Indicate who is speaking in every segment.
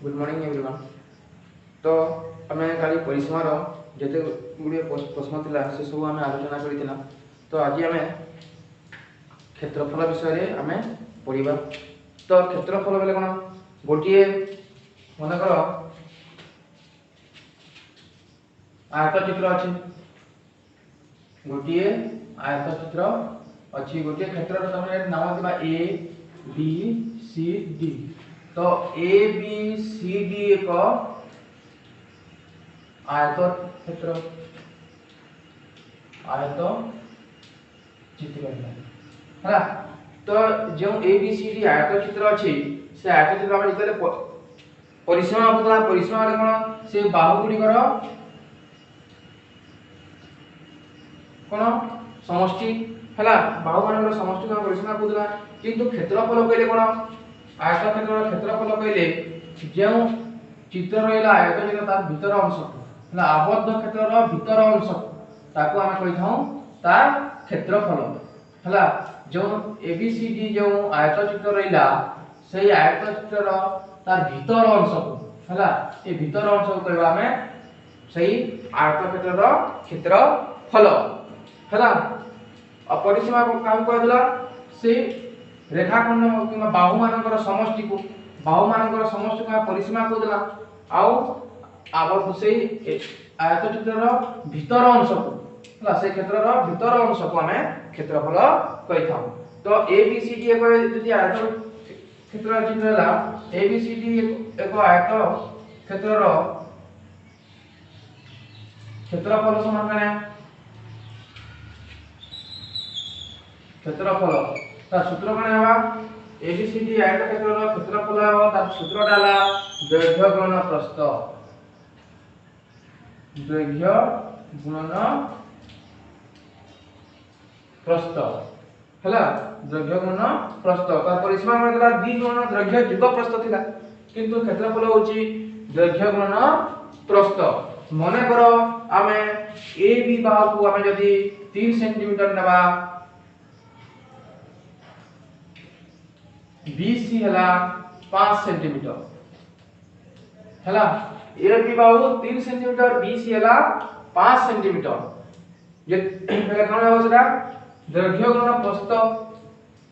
Speaker 1: Good morning everyone. तो आम काली परिसीमार जिते गुड़े प्रश्न थिला से सब आम आलोचना करथिला। तो आज आम क्षेत्रफल विषय आम पढ़ा। तो क्षेत्रफल बेले कौन गोटे मनकर आयतचित्र अच्छी गोटे आयतचित्र अच्छी गोटे क्षेत्र नाम था ए बी सी डी। तो ए बी सी डी एक आयत क्षेत्र आयत चित्र है। तो जो ए बी सी डी आयत चित्र अच्छी से आयत चित्र आम जो परिसीमा होता परिसीमा कौन से बाहु गुड़िकर कौन समष्टि है। बाहु मान समष्टि कौन परिसीमा कहला किंतु क्षेत्रफल कहले कौन आयत क्षेत्र क्षेत्रफल कहले जो चित्र रहा आयत चित्र तार भीतर अंश है आबद्ध क्षेत्र भीतर अंश ताको आम कही था तार क्षेत्रफल है। जो एबीसीडी जो आयत चित्र रहा से आयत चित्र तार भीतर अंश को है ये भीतर अंश को कहवा आम से आयत क्षेत्र क्षेत्रफल है। अपरिसीमा को काम कहला से रेखाखंड कि बाहु मानकर समष्टि को बाहु मानकर समष्टि को परिसीमा कहला आबद्ध से आयत चित्र भीतर अंश को है से क्षेत्र भीतर अंश को आम क्षेत्रफल कही था। तो ए बी सी डी एक आयत क्षेत्र चित्र है ए बी सी डी एक आयत क्षेत्र क्षेत्रफल समान कने क्षेत्रफल तार सूत्र कौन है एबीसीडी आयत क्षेत्र क्षेत्रफल है तार सूत्र डाला दैर्घ्य गुणन प्रस्थ दैर्घ्य गुणन प्रस्थ है दैर्घ्य गुणन प्रस्थ तार परिसीमा मन देला दी गुणन दैर्घ्य युग प्रस्थ थिला किंतु क्षेत्रफल होची दैर्घ्य गुणन प्रस्थ। मने करो आमे ए बी बाहु को आमे जदी 3 सेंटीमीटर नेबा बीसी है 5 सेंटीमीटर है A B Bahu 3 centimetre BC है 5 सेंटीमीटर जे पहले कोन हो सेटा दैर्घ्य गुणन प्रस्थ।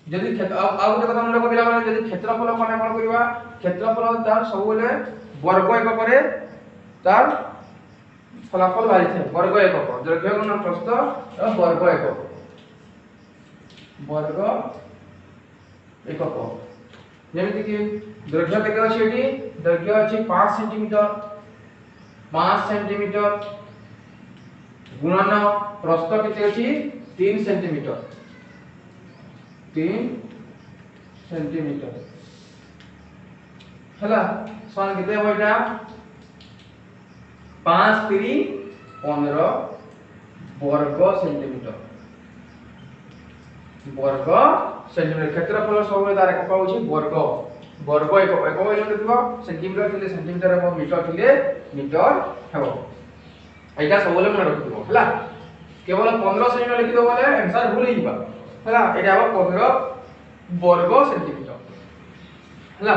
Speaker 1: जदी आ गोटे कथा मन कहला माने जदी क्षेत्रफल कोन करबा क्षेत्रफल तार सब बेले वर्ग एकक रे तार फलाफल बाहरी थे वर्ग एकक दैर्घ्य गुणन प्रस्थ वर्ग एकक जमीती कि दैर्घ्य केते अछि एटी दैर्घ्य अछि 5 सेंटीमीटर गुणन प्रस्थ केते अछि 3 सेंटीमीटर हला सन केते होइटा 5 3 15 वर्ग सेंटीमीटर क्षेत्रफल सब तार एकक होची वर्ग वर्ग एकक एकक एलो देखिबो सेंटीमीटर थिले सेंटीमीटर हेबो मीटर थिले मीटर हेबो एटा सब बोले मन रखिबो हला केवल 15 सेंटीमीटर लिखि दो बोले आंसर भूल हिबा हला एटा हेबो 15 वर्ग सेंटीमीटर हला।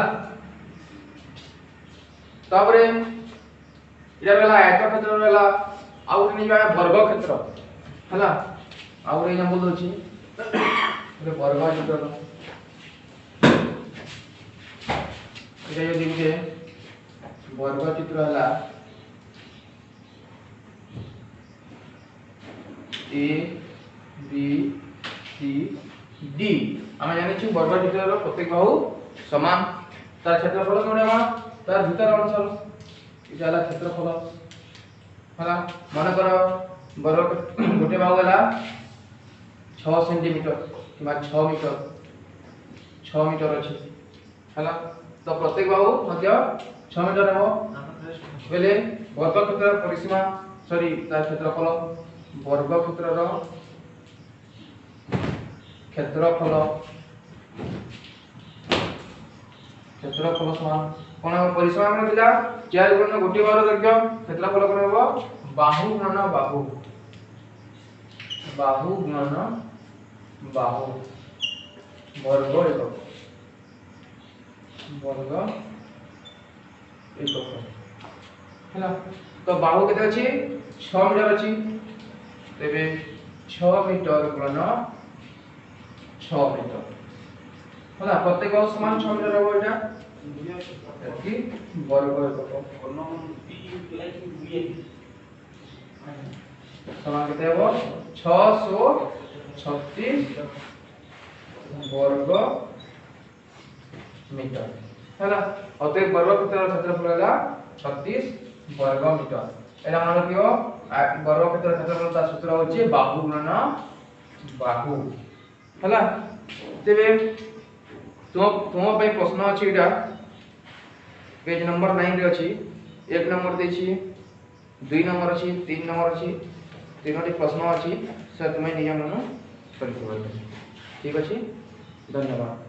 Speaker 1: तापरे इधर वाला आयत क्षेत्र वाला आउ नहीं बा वर्ग क्षेत्र हला आउ रे बोल दोची वर्ग चित्र ये जो देखिए वर्ग चित्र है ए बी सी डी आम जानी वर्ग चित्र प्रत्येक बाहु समान तार क्षेत्रफल कौन है तार भीतर अंश इटा क्षेत्रफल है। मन कर वर्ग गोटे बाहु है 6 सेंटीमीटर कि 6 मीटर अच्छी है तो प्रत्येक बाहु मध्य 6 मीटर हो बेले वर्ग क्षेत्र परिसीमा सॉरी तार क्षेत्रफल वर्ग क्षेत्र क्षेत्रफल क्षेत्रफल समान कोन परिसीमा मन दिला 4 गुणन गोटे बाहु दैर्घ्य क्षेत्रफल कोन हो बाहु गुणन बाहु बाहु गुणन बाहु वर्ग एकक वर्ग हैला तो बाहु केते अछि 6 मीटर अछि तेबे 6 मीटर गुणन 6 मीटर हैला प्रत्येक बाहु समान 6 मीटर हो एटा एति वर्ग समान केते हो 636 वर्ग मीटर हैला अतः वर्ग क्षेत्रफल होला 36 वर्ग मीटर एला मन रखियो वर्ग क्षेत्रफल ता सूत्र होची बाहु गुणन बाहु हैला तेबे तुम पे प्रश्न अछि एटा पेज नंबर 9 रे अछि 1 नंबर देछि 2 नंबर अछि 3 नंबर अछि तीनोटी प्रश्न अछि से तुमे नियम ठीक अछि धन्यवाद।